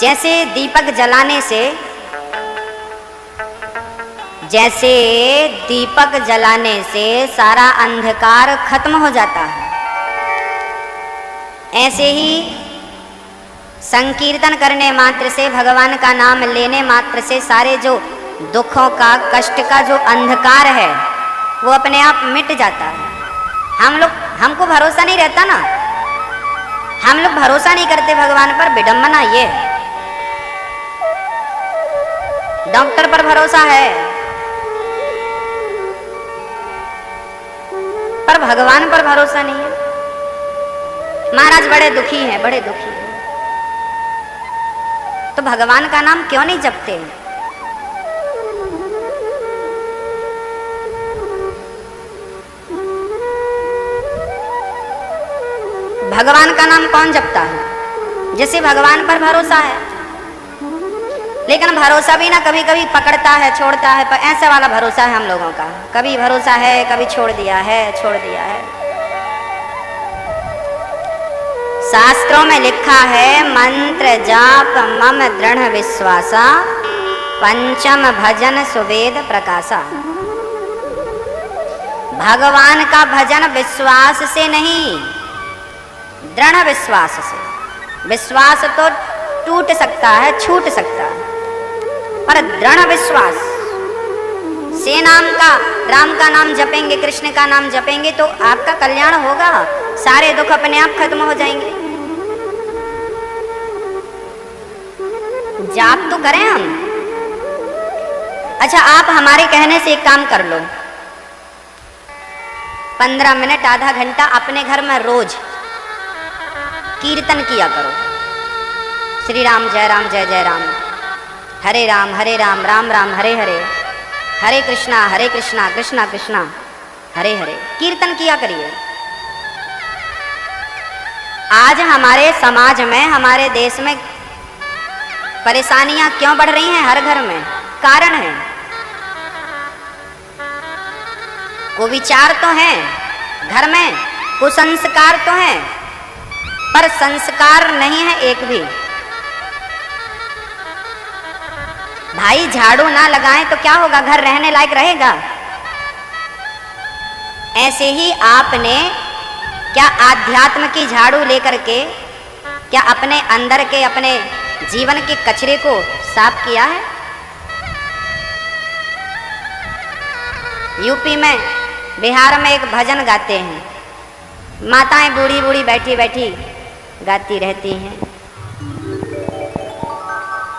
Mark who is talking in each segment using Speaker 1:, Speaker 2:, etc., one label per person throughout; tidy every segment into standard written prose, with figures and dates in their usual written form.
Speaker 1: जैसे दीपक जलाने से सारा अंधकार खत्म हो जाता है, ऐसे ही संकीर्तन करने मात्र से, भगवान का नाम लेने मात्र से सारे जो दुखों का, कष्ट का जो अंधकार है वो अपने आप मिट जाता है। हमको भरोसा नहीं रहता ना, हम लोग भरोसा नहीं करते भगवान पर, विडंबना ये है। डॉक्टर पर भरोसा है पर भगवान पर भरोसा नहीं है। महाराज बड़े दुखी हैं, बड़े दुखी हैं, तो भगवान का नाम क्यों नहीं जपते? भगवान का नाम कौन जपता है? जिसे भगवान पर भरोसा है, लेकिन भरोसा भी ना कभी कभी पकड़ता है, छोड़ता है, पर ऐसा वाला भरोसा है हम लोगों का। कभी भरोसा है, कभी छोड़ दिया है। शास्त्रों में लिखा है, मंत्र जाप मम दृढ़ विश्वासा, पंचम भजन सुवेद प्रकाशा। भगवान का भजन विश्वास से नहीं, दृढ़ विश्वास से। विश्वास तो टूट सकता है, छूट सकता है, पर दृढ़ विश्वास से राम का नाम जपेंगे, कृष्ण का नाम जपेंगे तो आपका कल्याण होगा, सारे दुख अपने आप खत्म हो जाएंगे। जाप तो करें हम। अच्छा, आप हमारे कहने से एक काम कर लो, 15 मिनट आधा घंटा अपने घर में रोज कीर्तन किया करो। श्री राम जय राम, हरे राम राम राम हरे हरे, हरे कृष्णा कृष्णा कृष्णा हरे हरे। कीर्तन किया करिए। आज हमारे समाज में, हमारे देश में परेशानियां क्यों बढ़ रही हैं? हर घर में कारण है। कुविचार तो हैं घर में, कुसंस्कार तो हैं, पर संस्कार नहीं है एक भी। भाई झाड़ू ना लगाएं तो क्या होगा? घर रहने लायक रहेगा? ऐसे ही आपने क्या आध्यात्म की झाड़ू लेकर के क्या अपने अंदर के, अपने जीवन के कचरे को साफ किया है? यूपी में, बिहार में एक भजन गाते हैं, माताएं बूढ़ी बूढ़ी बैठी बैठी गाती रहती हैं।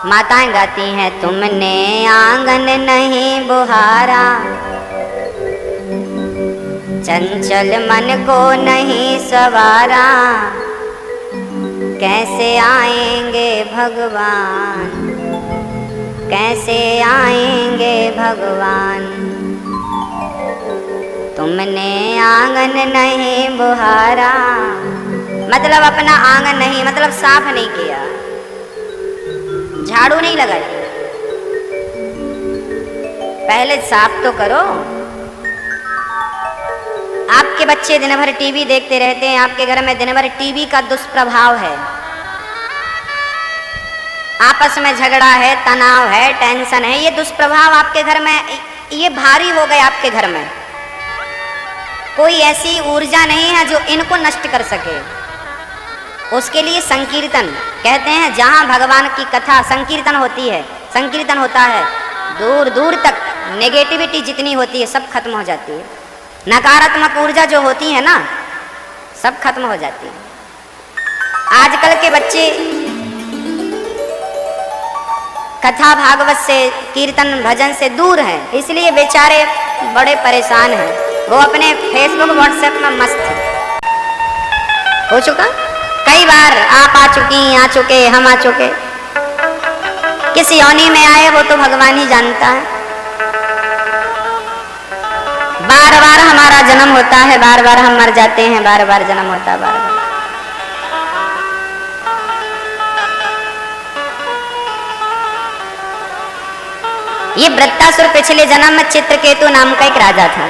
Speaker 1: माताएं गाती हैं, तुमने आंगन नहीं बुहारा, चंचल मन को नहीं सवारा, कैसे आएंगे भगवान, कैसे आएंगे भगवान। तुमने आंगन नहीं बुहारा, मतलब अपना आंगन नहीं, मतलब साफ नहीं किया, झाड़ू नहीं लगाई। पहले साफ तो करो। आपके बच्चे दिन भर टीवी देखते रहते हैं, आपके घर में दिन भर टीवी का दुष्प्रभाव है, आपस में झगड़ा है, तनाव है, टेंशन है, ये दुष्प्रभाव आपके घर में ये भारी हो गए। आपके घर में कोई ऐसी ऊर्जा नहीं है जो इनको नष्ट कर सके। उसके लिए संकीर्तन कहते हैं, जहाँ भगवान की कथा संकीर्तन होती है, संकीर्तन होता है, दूर दूर तक नेगेटिविटी जितनी होती है सब खत्म हो जाती है। नकारात्मक ऊर्जा जो होती है ना, सब खत्म हो जाती है। आजकल के बच्चे कथा भागवत से, कीर्तन भजन से दूर हैं, इसलिए बेचारे बड़े परेशान हैं। वो अपने फेसबुक व्हाट्सएप में मस्त हो चुका। कई बार आप आ चुकी, आ चुके, हम आ चुके, किस योनि में आए वो तो भगवान ही जानता है। बार बार हमारा जन्म होता है, बार बार हम मर जाते हैं, बार बार जन्म होता है, बार बार। ये वृत्तासुर पिछले जन्म में चित्रकेतु नाम का एक राजा था।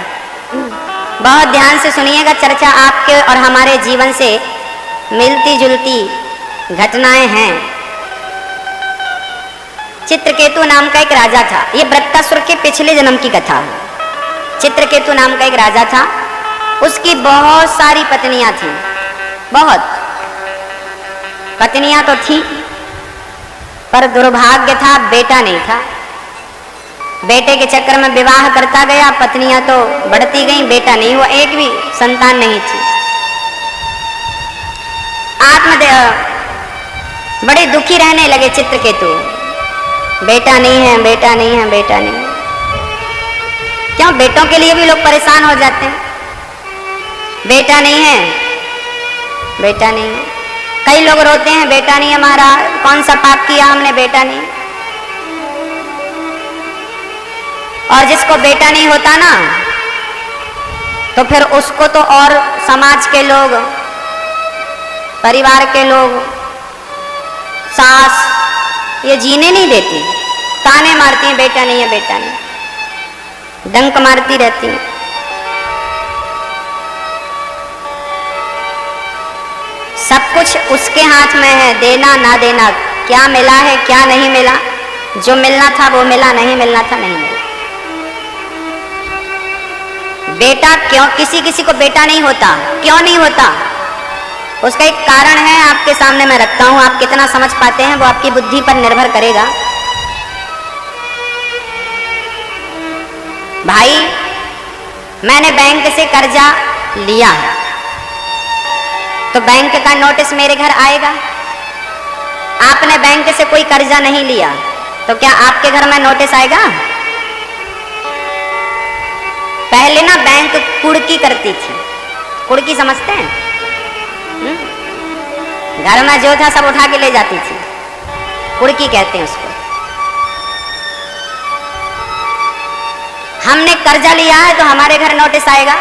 Speaker 1: बहुत ध्यान से सुनिएगा, चर्चा आपके और हमारे जीवन से मिलती जुलती घटनाएं हैं। चित्रकेतु नाम का एक राजा था। ये वृत्तासुर के पिछले जन्म की कथा है। चित्रकेतु नाम का एक राजा था, उसकी बहुत सारी पत्नियां थी, बहुत पत्नियां तो थी, पर दुर्भाग्य था बेटा नहीं था। बेटे के चक्कर में विवाह करता गया, पत्नियां तो बढ़ती गईं, बेटा नहीं हुआ, एक भी संतान नहीं थी। बड़े दुखी रहने लगे चित्रकेतु, बेटा नहीं है, बेटा नहीं है, बेटा नहीं है। क्यों? बेटों के लिए भी लोग परेशान हो जाते हैं। बेटा नहीं है, बेटा नहीं है। कई लोग रोते हैं, बेटा नहीं है हमारा, कौन सा पाप किया हमने, बेटा नहीं। और जिसको बेटा नहीं होता ना, तो फिर उसको तो और समाज के लोग, परिवार के लोग, सास ये जीने नहीं देती, ताने मारती हैं, बेटा नहीं है, बेटा नहीं, डंक मारती रहती हैं। सब कुछ उसके हाथ में है, देना ना देना, क्या मिला है क्या नहीं मिला, जो मिलना था वो मिला, नहीं मिलना था नहीं मिला। बेटा क्यों किसी किसी को बेटा नहीं होता, क्यों नहीं होता, उसका एक कारण है, आपके सामने मैं रखता हूं। आप कितना समझ पाते हैं वो आपकी बुद्धि पर निर्भर करेगा। भाई, मैंने बैंक से कर्जा लिया है, तो बैंक का नोटिस मेरे घर आएगा। आपने बैंक से कोई कर्जा नहीं लिया, तो क्या आपके घर में नोटिस आएगा? पहले ना बैंक कुड़की करती थी, कुड़की समझते हैं? घर में जो था सब उठा के ले जाती थी, कुड़की कहते हैं उसको। हमने कर्जा लिया है तो हमारे घर नोटिस आएगा।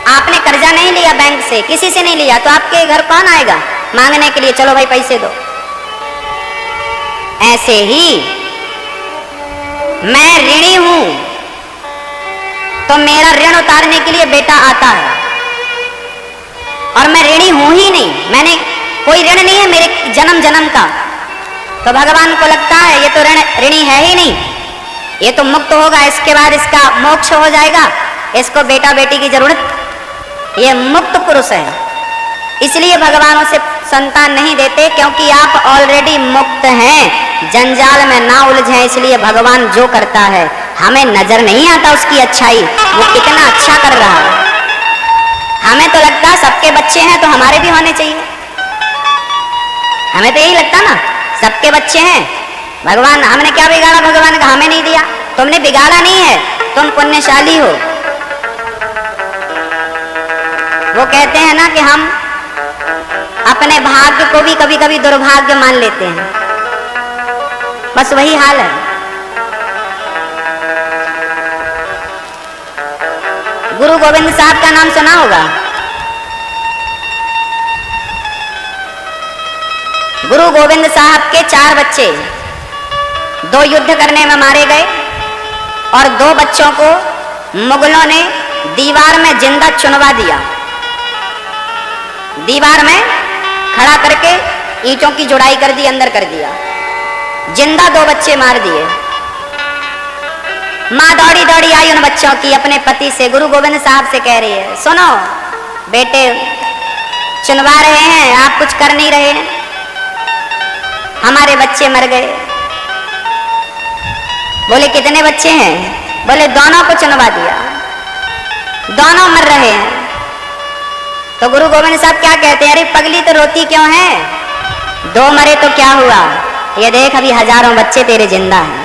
Speaker 1: आपने कर्जा नहीं लिया बैंक से, किसी से नहीं लिया, तो आपके घर कौन आएगा मांगने के लिए, चलो भाई पैसे दो। ऐसे ही मैं ऋणी हूं, तो मेरा ऋण उतारने के लिए बेटा आता है, और मैं ऋणी हूं ही नहीं, मैंने कोई ऋण नहीं है मेरे जन्म जन्म का, तो भगवान को लगता है ये तो ऋणी है ही नहीं, ये तो मुक्त होगा, इसके बाद इसका मोक्ष हो जाएगा, इसको बेटा बेटी की जरूरत, ये मुक्त पुरुष है। इसलिए भगवान उसे संतान नहीं देते, क्योंकि आप ऑलरेडी मुक्त हैं, जंजाल में ना उलझे। इसलिए भगवान जो करता है हमें नजर नहीं आता उसकी अच्छाई, वो कितना अच्छा कर रहा है। हमें तो लगता है सबके बच्चे हैं तो हमारे भी होने चाहिए, हमें तो यही लगता ना, सबके बच्चे हैं, भगवान हमने क्या बिगाड़ा, भगवान का हमें नहीं दिया। तुमने बिगाड़ा नहीं है, तुम पुण्यशाली हो। वो कहते हैं ना कि हम अपने भाग्य को भी कभी कभी दुर्भाग्य मान लेते हैं, बस वही हाल है। गुरु गोविंद साहब का नाम सुना होगा। गुरु गोविंद साहब के 4 बच्चे 2 युद्ध करने में मारे गए, और 2 बच्चों को मुगलों ने दीवार में जिंदा चुनवा दिया। दीवार में खड़ा करके ईंटों की जुड़ाई कर दी, अंदर कर दिया, जिंदा 2 बच्चे मार दिए। माँ दौड़ी दौड़ी आई उन बच्चों की अपने पति से, गुरु गोविंद साहब से कह रही है, सुनो बेटे, चुनवा रहे हैं, आप कुछ कर नहीं रहे हैं, हमारे बच्चे मर गए। बोले कितने बच्चे हैं? बोले दोनों को चुनवा दिया, दोनों मर रहे हैं। तो गुरु गोविंद साहब क्या कहते हैं, अरे पगली तो रोती क्यों है, 2 मरे तो क्या हुआ, ये देख अभी हजारों बच्चे तेरे जिंदा हैं,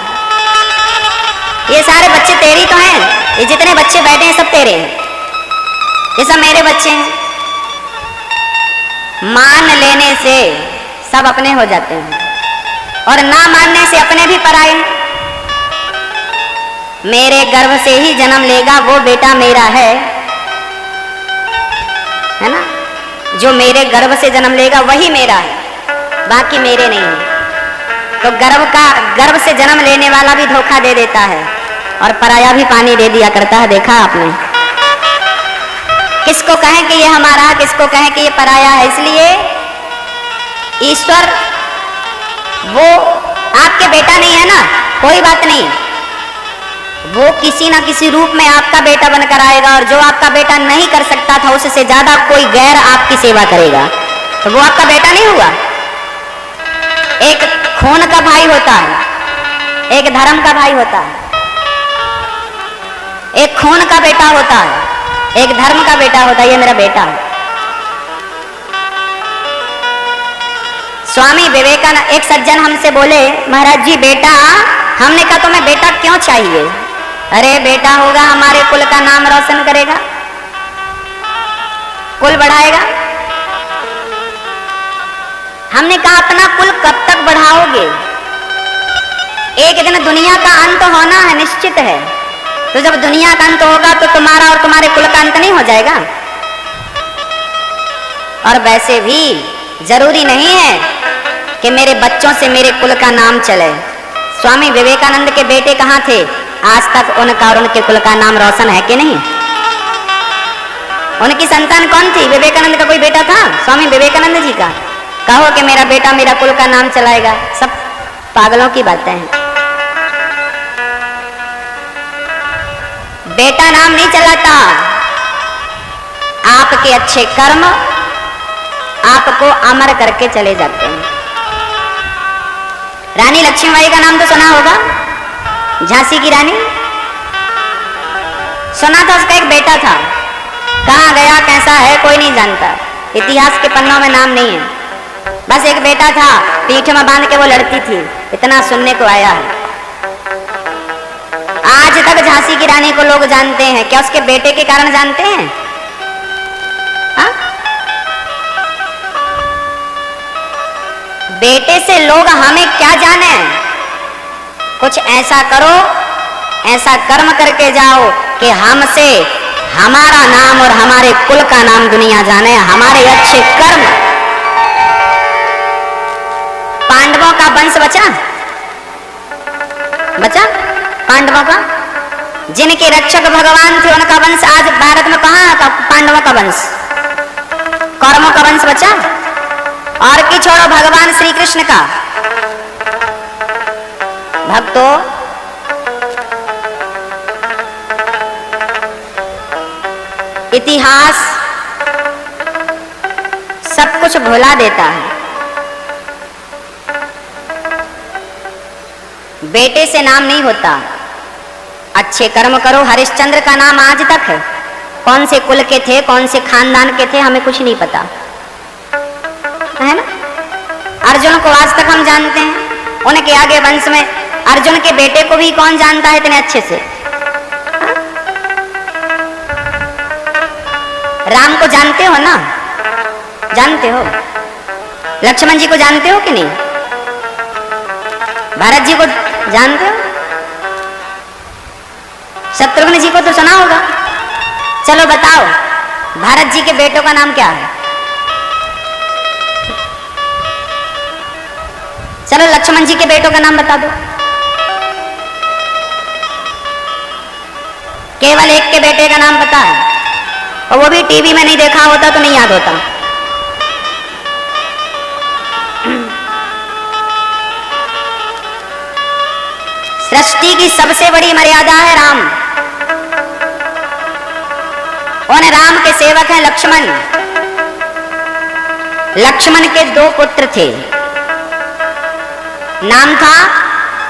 Speaker 1: ये सारे बच्चे तेरी तो हैं, ये जितने बच्चे बैठे हैं सब तेरे हैं, ये सब मेरे बच्चे हैं। मान लेने से सब अपने हो जाते हैं, और ना मानने से अपने भी पराए हैं। मेरे गर्भ से ही जन्म लेगा वो बेटा मेरा है ना, जो मेरे गर्भ से जन्म लेगा वही मेरा है, बाकी मेरे नहीं है। तो गर्भ से जन्म लेने वाला भी धोखा दे देता है, और पराया भी पानी दे दिया करता है, देखा आपने। किसको कहें कि ये हमारा, किसको कहें कि ये पराया है। इसलिए ईश्वर वो आपके बेटा नहीं है ना, कोई बात नहीं, वो किसी ना किसी रूप में आपका बेटा बनकर आएगा, और जो आपका बेटा नहीं कर सकता था उससे ज्यादा कोई गैर आपकी सेवा करेगा, तो वो आपका बेटा नहीं हुआ। एक खून का भाई होता है, एक धर्म का भाई होता है, एक खून का बेटा होता है, एक धर्म का बेटा होता है। ये मेरा बेटा है। स्वामी विवेकानंद, एक सज्जन हमसे बोले, महाराज जी बेटा, हमने कहा तुम्हें बेटा क्यों चाहिए? अरे बेटा होगा हमारे कुल का नाम रोशन करेगा, कुल बढ़ाएगा। हमने कहा अपना कुल कब तक बढ़ाओगे? एक दिन दुनिया का अंत होना है, निश्चित है। तो जब दुनिया का अंत होगा तो तुम्हारा और तुम्हारे कुल का अंत नहीं हो जाएगा? और वैसे भी जरूरी नहीं है कि मेरे बच्चों से मेरे कुल का नाम चले। स्वामी विवेकानंद के बेटे कहाँ थे? आज तक उनका और उनके कुल का नाम रोशन है कि नहीं? उनकी संतान कौन थी? विवेकानंद का कोई बेटा था? स्वामी विवेकानंद जी का। कहो कि मेरा बेटा मेरा कुल का नाम चलाएगा, सब पागलों की बातें हैं। बेटा नाम नहीं चलाता, आपके अच्छे कर्म आपको अमर करके चले जाते हैं। रानी लक्ष्मीबाई का नाम तो सुना होगा, झांसी की रानी। सुना था, उसका एक बेटा था, कहाँ गया कैसा है कोई नहीं जानता, इतिहास के पन्नों में नाम नहीं है। बस एक बेटा था, पीठ में बांध के वो लड़ती थी, इतना सुनने को आया है। आज तक झांसी की रानी को लोग जानते हैं, क्या उसके बेटे के कारण जानते हैं? हा? बेटे से लोग हमें क्या जाने? कुछ ऐसा करो, ऐसा कर्म करके जाओ कि हमसे हमारा नाम और हमारे कुल का नाम दुनिया जाने, हमारे अच्छे कर्म। पांडवों का वंश बचा, बचा पांडवों का, जिनके रक्षक भगवान थे उनका वंश आज भारत में कहां है? पांडवों का वंश, कौरवों का वंश बचा। और की छोड़ो भगवान श्री कृष्ण का। भक्तों, इतिहास सब कुछ भुला देता है। बेटे से नाम नहीं होता, अच्छे कर्म करो। हरिश्चंद्र का नाम आज तक है, कौन से कुल के थे, कौन से खानदान के थे, हमें कुछ नहीं पता है ना। अर्जुन को आज तक हम जानते हैं, उनके आगे वंश में अर्जुन के बेटे को भी कौन जानता है इतने अच्छे से? राम को जानते हो ना, जानते हो? लक्ष्मण जी को जानते हो कि नहीं? भरत जी को जानते हो? शत्रुघ्न जी को तो सुना होगा। चलो बताओ, भरत जी के बेटों का नाम क्या है? चलो लक्ष्मण जी के बेटों का नाम बता दो। केवल एक के बेटे का नाम पता है, और वो भी टीवी में नहीं देखा होता तो नहीं याद होता। सृष्टि की सबसे बड़ी मर्यादा है राम। उन राम के सेवक हैं लक्ष्मण। लक्ष्मण के दो पुत्र थे, नाम था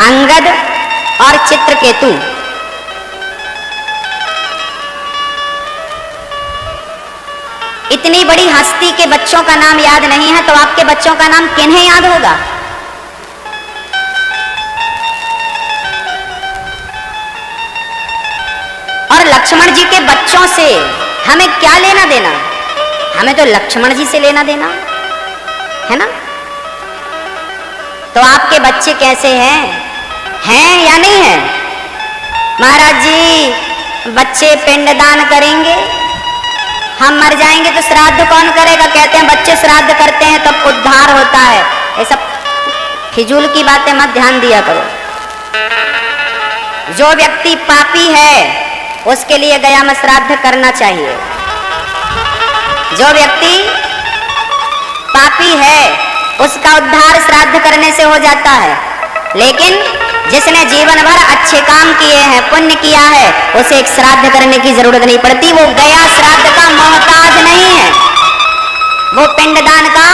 Speaker 1: अंगद और चित्रकेतु। इतनी बड़ी हस्ती के बच्चों का नाम याद नहीं है, तो आपके बच्चों का नाम किन्हें याद होगा? और लक्ष्मण जी के बच्चों से हमें क्या लेना देना? हमें तो लक्ष्मण जी से लेना देना है ना। तो आपके बच्चे कैसे हैं या नहीं है? महाराज जी बच्चे पिंडदान करेंगे, हम मर जाएंगे तो श्राद्ध कौन करेगा? कहते हैं बच्चे श्राद्ध करते हैं तब उद्धार होता है। ये सब फिजूल की बातें मत ध्यान दिया करो। जो व्यक्ति पापी है उसके लिए गया में श्राद्ध करना चाहिए। जो व्यक्ति पापी है उसका उद्धार श्राद्ध करने से हो जाता है। लेकिन जिसने जीवन भर अच्छे काम किए हैं, पुण्य किया है, उसे एक श्राद्ध करने की जरूरत नहीं पड़ती। वो गया श्राद्ध का मोहताज नहीं है, वो पिंडदान का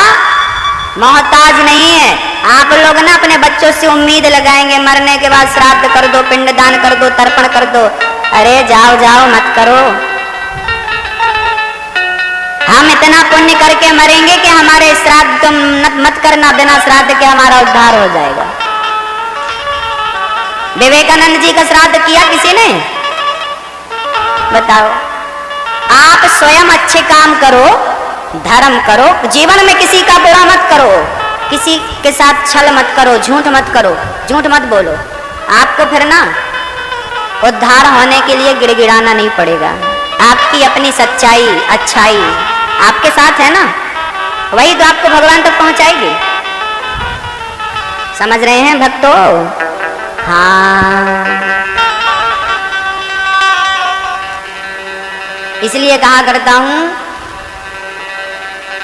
Speaker 1: मोहताज नहीं है। आप लोग ना अपने बच्चों से उम्मीद लगाएंगे मरने के बाद श्राद्ध कर दो, पिंडदान कर दो, तर्पण कर दो। अरे जाओ जाओ, मत करो। हम इतना पुण्य करके मरेंगे कि हमारे श्राद्ध तुम मत करना, बिना श्राद्ध के हमारा उद्धार हो जाएगा। विवेकानंद जी का श्राद्ध किया किसी ने? बताओ। आप स्वयं अच्छे काम करो, धर्म करो, जीवन में किसी का बुरा मत करो, किसी के साथ छल मत करो, झूठ मत करो, झूठ मत बोलो। आपको फिर ना उद्धार होने के लिए गिड़गिड़ाना नहीं पड़ेगा। आपकी अपनी सच्चाई, अच्छाई आपके साथ है ना, वही तो आपको भगवान तक पहुंचाएगी। समझ रहे हैं भक्तों? हाँ, इसलिए कहा करता हूं,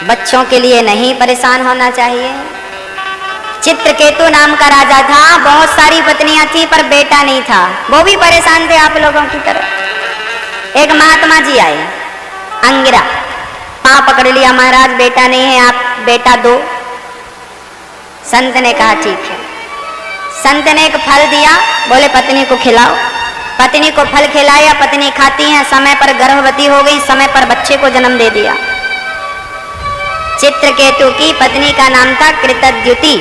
Speaker 1: बच्चों के लिए नहीं परेशान होना चाहिए। चित्रकेतु नाम का राजा था, बहुत सारी पत्नियां थी पर बेटा नहीं था। वो भी परेशान थे आप लोगों की तरह। एक महात्मा जी आए, अंगिरा, पांव पकड़ लिया, महाराज बेटा नहीं है, आप बेटा दो। संत ने कहा ठीक है। संत ने एक फल दिया, बोले पत्नी को खिलाओ। पत्नी को फल खिलाया, पत्नी खाती है, समय पर गर्भवती हो गई, समय पर बच्चे को जन्म दे दिया। चित्रकेतु की पत्नी का नाम था कृतद्युति।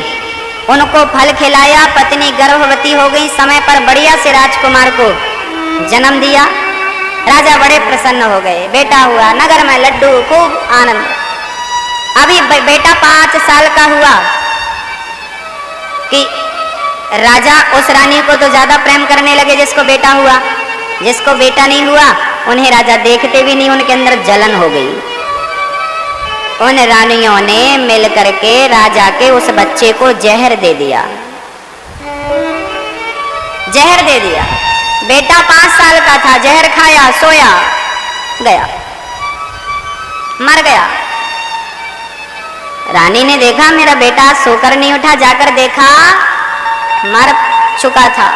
Speaker 1: उनको फल खिलाया, पत्नी गर्भवती हो गई, समय पर बढ़िया से राजकुमार को जन्म दिया। राजा बड़े प्रसन्न हो गए, बेटा हुआ, नगर में लड्डू, खूब आनंद। अभी बेटा 5 साल का हुआ कि राजा उस रानी को तो ज्यादा प्रेम करने लगे जिसको बेटा हुआ। जिसको बेटा नहीं हुआ उन्हें राजा देखते भी नहीं, उनके अंदर जलन हो गई। उन रानियों ने मिलकर के राजा के उस बच्चे को जहर दे दिया। जहर दे दिया। बेटा 5 साल का था, जहर खाया, सोया, गया, मर गया। रानी ने देखा मेरा बेटा सोकर नहीं उठा, जाकर देखा मर चुका था।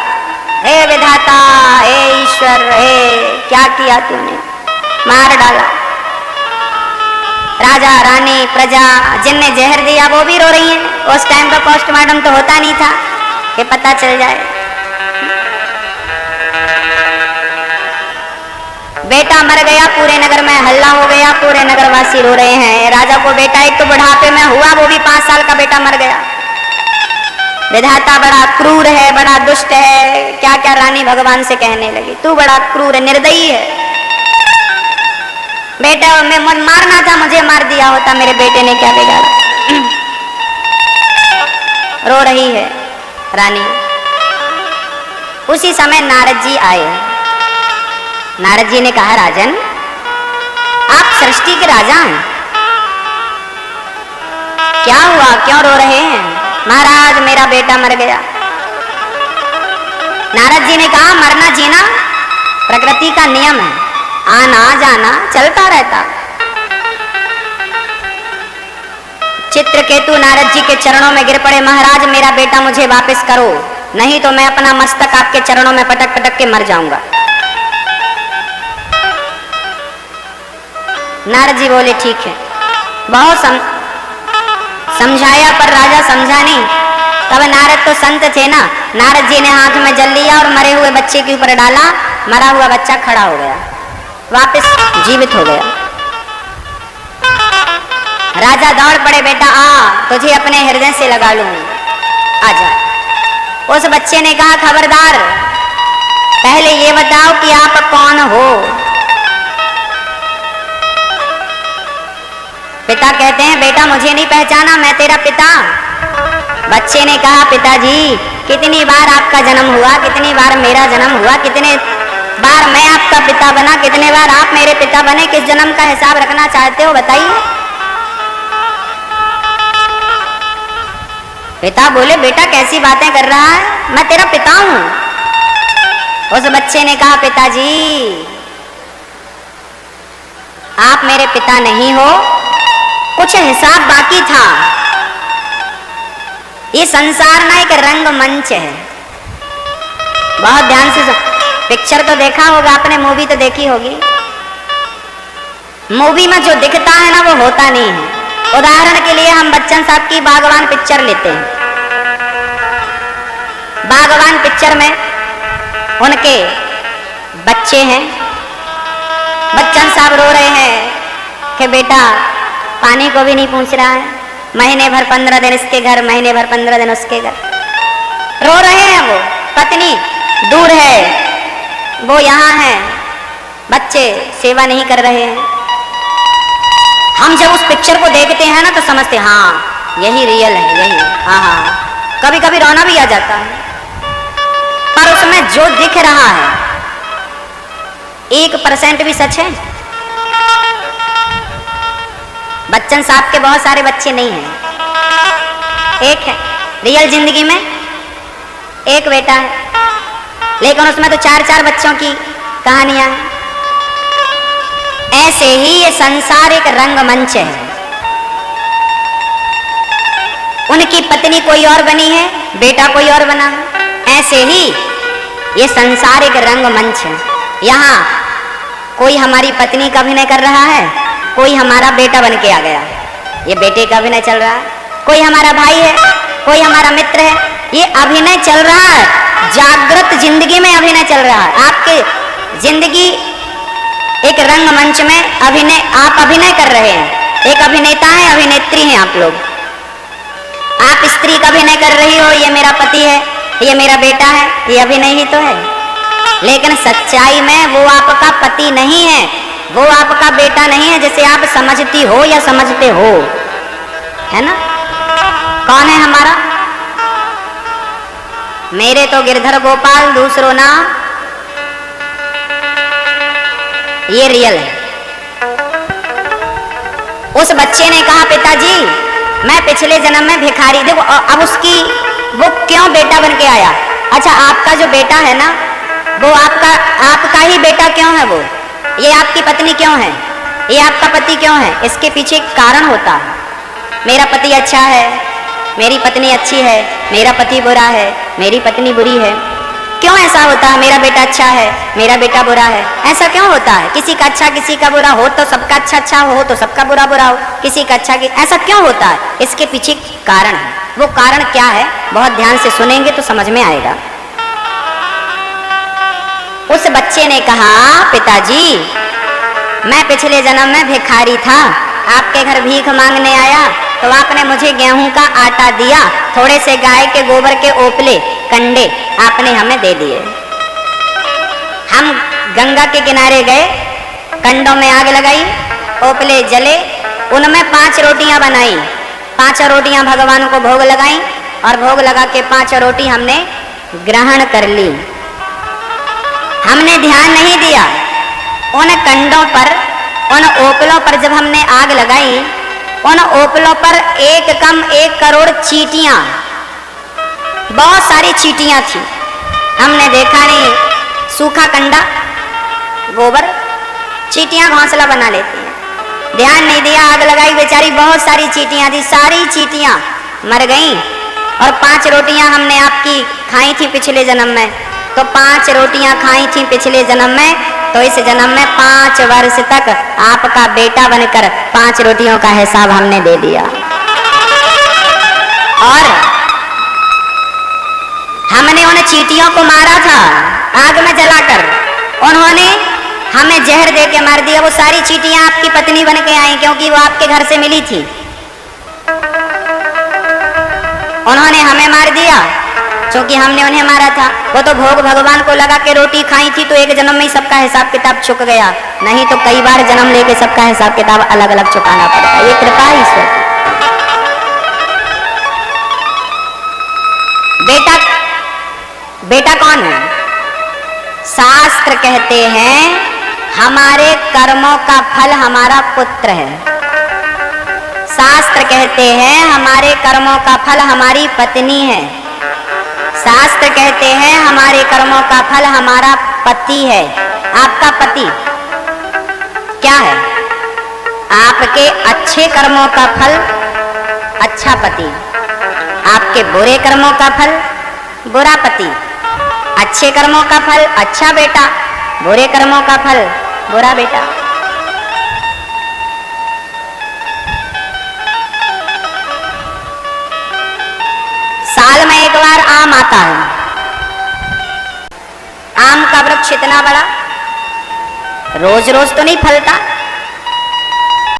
Speaker 1: हे विधाता, हे ईश्वर, हे क्या किया तूने, मार डाला। राजा, रानी, प्रजा जिनने जहर दिया वो भी रो रही हैं। उस टाइम का पोस्टमार्टम तो होता नहीं था कि पता चल जाए। बेटा मर गया, पूरे नगर में हल्ला हो गया, पूरे नगरवासी रो रहे हैं। राजा को बेटा एक तो बुढ़ापे में हुआ, वो भी 5 साल का बेटा मर गया। विधाता बड़ा क्रूर है, बड़ा दुष्ट है, क्या क्या रानी भगवान से कहने लगी, तू बड़ा क्रूर है, निर्दयी है। बेटा मैं मारना था, मुझे मार दिया होता, मेरे बेटे ने क्या बिगाड़ा। रो रही है रानी। उसी समय नारद जी आए। नारद जी ने कहा, राजन आप सृष्टि के राजा हैं, क्या हुआ, क्यों रो रहे हैं? महाराज मेरा बेटा मर गया। नारद जी ने कहा, मरना जीना प्रकृति का नियम है, आना जाना चलता रहता। चित्रकेतु नारद जी के चरणों में गिर पड़े, महाराज मेरा बेटा मुझे वापस करो, नहीं तो मैं अपना मस्तक आपके चरणों में पटक पटक के मर जाऊंगा। नारद जी बोले ठीक है। बहुत समझाया पर राजा समझा नहीं। तब नारद तो संत थे ना, नारद जी ने हाथ में जल लिया और मरे हुए बच्चे के ऊपर डाला। मरा हुआ बच्चा खड़ा हो गया, वापस जीवित हो गया। राजा दौड़ पड़े, बेटा आ, तुझे अपने हृदय से लगा लूं, आजा। उस बच्चे ने कहा, खबरदार, पहले ये बताओ कि आप कौन हो। पिता कहते हैं, बेटा मुझे नहीं पहचाना, मैं तेरा पिता। बच्चे ने कहा, पिताजी कितनी बार आपका जन्म हुआ, कितनी बार मेरा जन्म हुआ, कितने बार मैं आपका पिता बना, कितने बार आप मेरे पिता बने, किस जन्म का हिसाब रखना चाहते हो बताइए। पिता बोले, बेटा कैसी बातें कर रहा है, मैं तेरा पिता हूं। उस बच्चे ने कहा, पिताजी आप मेरे पिता नहीं हो, कुछ हिसाब बाकी था। ये संसार ना एक रंगमंच है। बहुत ध्यान से पिक्चर तो देखा होगा आपने, मूवी तो देखी होगी। मूवी में जो दिखता है ना वो होता नहीं है। उदाहरण के लिए हम बच्चन साहब की बागवान पिक्चर लेते हैं। बागवान पिक्चर में उनके बच्चे हैं, बच्चन साहब रो रहे हैं कि बेटा पानी को भी नहीं पूछ रहा है, महीने भर 15 दिन इसके घर, महीने भर 15 दिन उसके घर, रो रहे हैं। वो पत्नी दूर है, वो यहाँ है, बच्चे सेवा नहीं कर रहे हैं। हम जब उस पिक्चर को देखते हैं ना तो समझते हाँ यही रियल है, यही। हाँ, कभी कभी रोना भी आ जाता है, पर उसमें जो दिख रहा है 1% भी सच है। बच्चन साहब के बहुत सारे बच्चे नहीं हैं, एक है रियल जिंदगी में, एक बेटा है, लेकिन उसमें तो 4-4 बच्चों की कहानियां हैं। ऐसे ही ये संसार एक रंगमंच है। उनकी पत्नी कोई और बनी है, बेटा कोई और बना है। ऐसे ही ये संसार एक रंगमंच है। यहाँ कोई हमारी पत्नी का अभिनय कर रहा है, कोई हमारा बेटा बन के आ गया, ये बेटे का अभिनय चल रहा है। कोई हमारा भाई है, कोई हमारा मित्र है, ये अभिनय चल रहा है। जागृत जिंदगी में अभिनय चल रहा है। आपके जिंदगी एक रंगमंच में अभिनय, आप अभिनय कर रहे हैं। एक अभिनेता है, अभिनेत्री हैं आप लोग। आप स्त्री का अभिनय कर रही हो, ये मेरा पति है, ये मेरा बेटा है, ये अभिनय ही तो है। लेकिन सच्चाई में वो आपका पति नहीं है, वो आपका बेटा नहीं है, जिसे आप समझती हो या समझते हो, है ना। कौन है हमारा? मेरे तो गिरधर गोपाल, दूसरों ना, ये रियल है। उस बच्चे ने कहा पिताजी मैं पिछले जन्म में भिखारी, देखो अब उसकी वो क्यों बेटा बन के आया। अच्छा, आपका जो बेटा है ना वो आपका ही बेटा क्यों है? वो ये आपकी पत्नी क्यों है, ये आपका पति क्यों है? इसके पीछे कारण होता है। मेरा पति अच्छा है, मेरी पत्नी अच्छी है, मेरा पति बुरा है, मेरी पत्नी बुरी है। क्यों ऐसा होता है? मेरा बेटा अच्छा है, मेरा बेटा बुरा है, ऐसा क्यों होता है? किसी का अच्छा किसी का बुरा हो तो सबका अच्छा अच्छा हो, तो सबका बुरा बुरा हो, किसी का अच्छा ऐसा क्यों होता है? इसके पीछे कारण है। वो कारण क्या है? बहुत ध्यान से सुनेंगे तो समझ में आएगा। उस बच्चे ने कहा पिताजी मैं पिछले जन्म में भिखारी था, आपके घर भीख मांगने आया तो आपने मुझे गेहूं का आटा दिया, थोड़े से गाय के गोबर के ओपले कंडे आपने हमें दे दिए। हम गंगा के किनारे गए, कंडों में आग लगाई, ओपले जले, उनमें 5 रोटियां बनाई, 5 रोटियां भगवान को भोग लगाई और भोग लगा के 5 रोटी हमने ग्रहण कर ली। हमने ध्यान नहीं दिया उन कंडों पर, उन ओपलों पर जब हमने आग लगाई, उन ओपलों पर 1 करोड़ चींटियां, बहुत सारी चींटियां थी। हमने देखा नहीं, सूखा कंडा गोबर, चींटियां घोंसला बना लेती हैं। ध्यान नहीं दिया, आग लगाई, बेचारी बहुत सारी चींटियां थी, सारी चींटियां मर गईं। और 5 रोटियां हमने आपकी खाई थी पिछले जन्म में, तो 5 रोटियां खाई थी पिछले जन्म में, तो इस जन्म में 5 वर्ष तक आपका बेटा बनकर 5 रोटियों का हिसाब हमने दे दिया। और हमने उन चींटियों को मारा था आग में जलाकर, उन्होंने हमें जहर दे के मार दिया। वो सारी चींटियां आपकी पत्नी बन के आई, क्योंकि वो आपके घर से मिली थी। उन्होंने हमें मार दिया क्योंकि हमने उन्हें मारा था। वो तो भोग भगवान को लगा के रोटी खाई थी, तो एक जन्म में ही सबका हिसाब किताब चुक गया, नहीं तो कई बार जन्म लेके सबका हिसाब किताब अलग अलग चुकाना पड़ता। ये कृपा है ईश्वर की। बेटा कौन है? शास्त्र कहते हैं हमारे कर्मों का फल हमारा पुत्र है। शास्त्र कहते हैं हमारे कर्मों का फल हमारी पत्नी है। शास्त्र कहते हैं हमारे कर्मों का फल हमारा पति है। आपका पति क्या है? आपके अच्छे कर्मों का फल अच्छा पति। आपके बुरे कर्मों का फल बुरा पति, अच्छे कर्मों का फल अच्छा बेटा, बुरे कर्मों का फल बुरा बेटा। साल में एक बार आम आता है। आम का वृक्ष इतना बड़ा रोज रोज तो नहीं फलता,